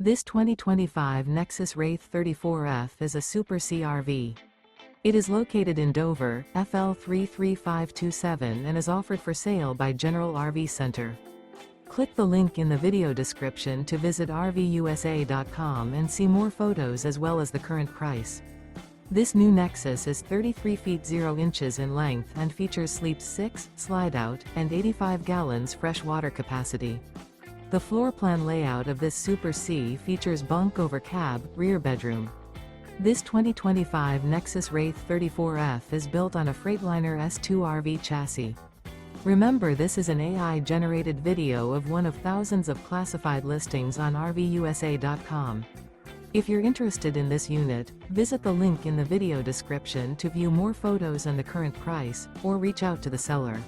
This 2025 Nexus Wraith 34F is a Super C RV. It is located in Dover, FL 33527 and is offered for sale by General RV Center. Click the link in the video description to visit RVUSA.com and see more photos as well as the current price. This new Nexus is 33 feet 0 inches in length and features sleeps 6, Slideout, and 85 gallons fresh water capacity. The floor plan layout of this Super C features bunk over cab, rear bedroom. This 2025 Nexus Wraith 34F is built on a Freightliner S2RV chassis. Remember, this is an AI-generated video of one of thousands of classified listings on RVUSA.com. If you're interested in this unit, visit the link in the video description to view more photos and the current price, or reach out to the seller.